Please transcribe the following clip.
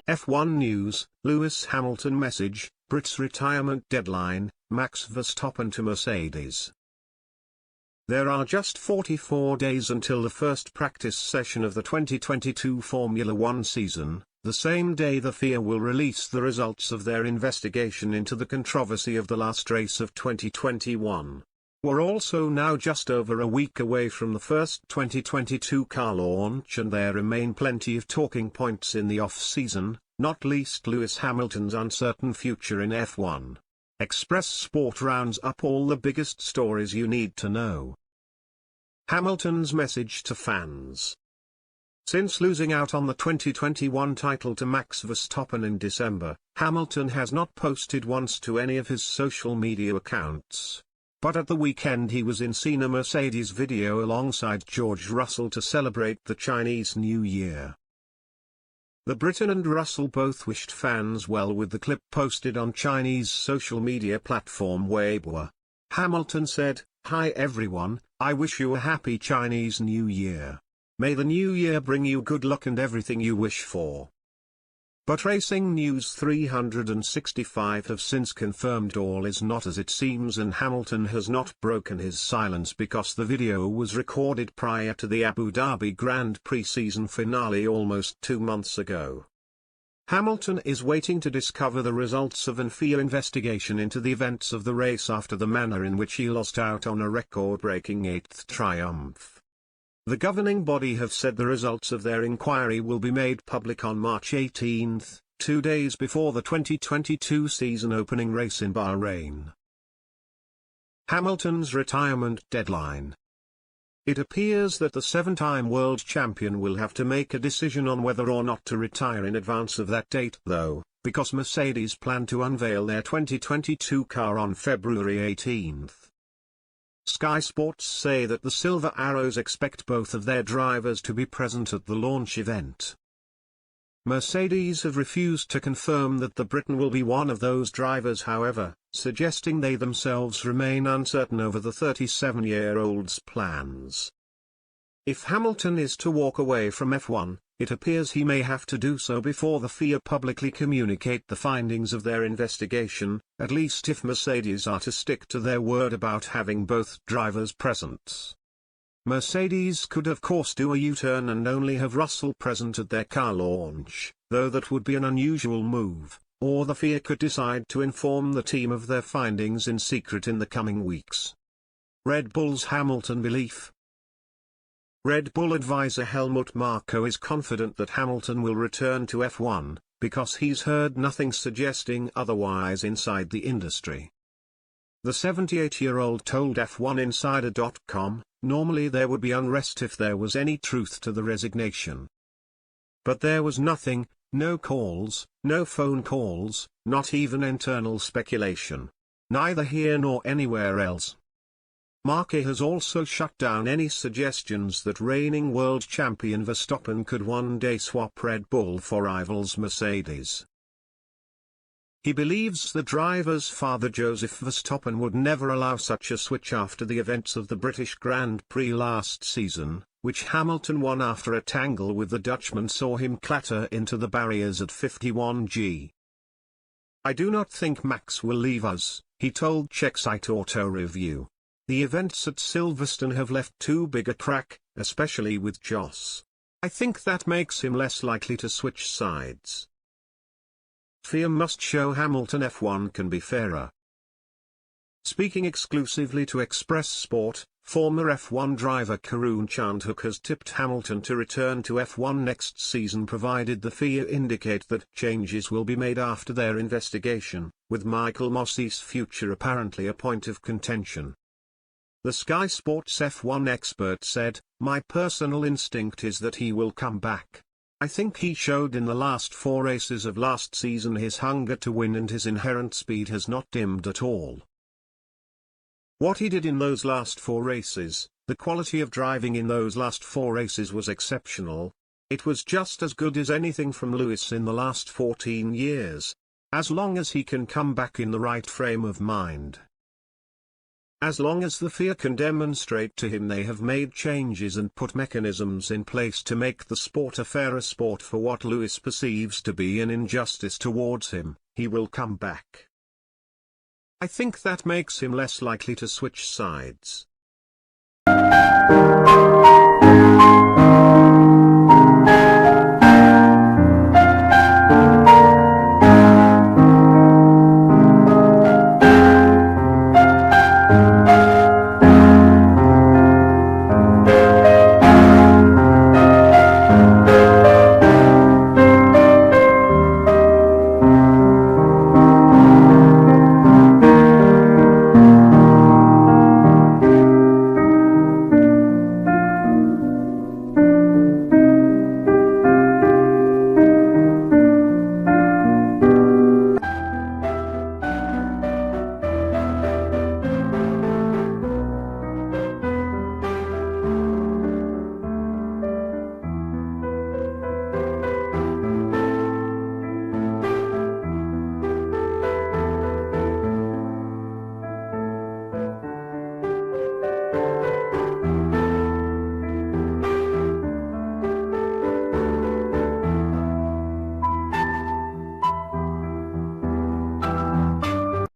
F1 News, Lewis Hamilton message, Brit's retirement deadline, Max Verstappen to Mercedes. There are just 44 days until the first practice session of the 2022 Formula One season, the same day the FIA will release the results of their investigation into the controversy of the last race of 2021. We're also now just over a week away from the first 2022 car launch, and there remain plenty of talking points in the off-season, not least Lewis Hamilton's uncertain future in F1. Express Sport rounds up all the biggest stories you need to know. Hamilton's message to fans. Since losing out on the 2021 title to Max Verstappen in December, Hamilton has not posted once to any of his social media accounts. But at the weekend he was in a Mercedes video alongside George Russell to celebrate the Chinese New Year. The Briton and Russell both wished fans well with the clip posted on Chinese social media platform Weibo. Hamilton said, "Hi everyone, I wish you a happy Chinese New Year. May the new year bring you good luck and everything you wish for." But Racing News 365 have since confirmed all is not as it seems, and Hamilton has not broken his silence because the video was recorded prior to the Abu Dhabi Grand Prix season finale almost 2 months ago. Hamilton is waiting to discover the results of an FIA investigation into the events of the race after the manner in which he lost out on a record-breaking 8th triumph. The governing body have said the results of their inquiry will be made public on March 18, 2 days before the 2022 season opening race in Bahrain. Hamilton's retirement deadline. It appears that the 7-time world champion will have to make a decision on whether or not to retire in advance of that date though, because Mercedes plan to unveil their 2022 car on February 18. Sky Sports say that the Silver Arrows expect both of their drivers to be present at the launch event. Mercedes have refused to confirm that the Briton will be one of those drivers, however, suggesting they themselves remain uncertain over the 37-year-old's plans. If Hamilton is to walk away from F1, it appears he may have to do so before the FIA publicly communicate the findings of their investigation, at least if Mercedes are to stick to their word about having both drivers present. Mercedes could of course do a U-turn and only have Russell present at their car launch, though that would be an unusual move, or the FIA could decide to inform the team of their findings in secret in the coming weeks. Red Bull's Hamilton belief. Red Bull advisor Helmut Marko is confident that Hamilton will return to F1, because he's heard nothing suggesting otherwise inside the industry. The 78-year-old told F1Insider.com, "Normally there would be unrest if there was any truth to the resignation. But there was nothing, no calls, no phone calls, not even internal speculation. Neither here nor anywhere else." Marko has also shut down any suggestions that reigning world champion Verstappen could one day swap Red Bull for rivals Mercedes. He believes the driver's father Joseph Verstappen would never allow such a switch after the events of the British Grand Prix last season, which Hamilton won after a tangle with the Dutchman saw him clatter into the barriers at 51G. "I do not think Max will leave us," he told Czech site Auto Review. "The events at Silverstone have left too big a crack, especially with Jos. I think that makes him less likely to switch sides. FIA must show Hamilton F1 can be fairer." Speaking exclusively to Express Sport, former F1 driver Karun Chandhok has tipped Hamilton to return to F1 next season provided the FIA indicate that changes will be made after their investigation, with Michael Massey's future apparently a point of contention. The Sky Sports F1 expert said, "My personal instinct is that he will come back. I think he showed in the last 4 races of last season his hunger to win, and his inherent speed has not dimmed at all. What he did in those last 4 races, the quality of driving in those last 4 races was exceptional. It was just as good as anything from Lewis in the last 14 years. As long as he can come back in the right frame of mind." As long as the FIA can demonstrate to him they have made changes and put mechanisms in place to make the sport a fairer sport for what Lewis perceives to be an injustice towards him, he will come back. I think that makes him less likely to switch sides.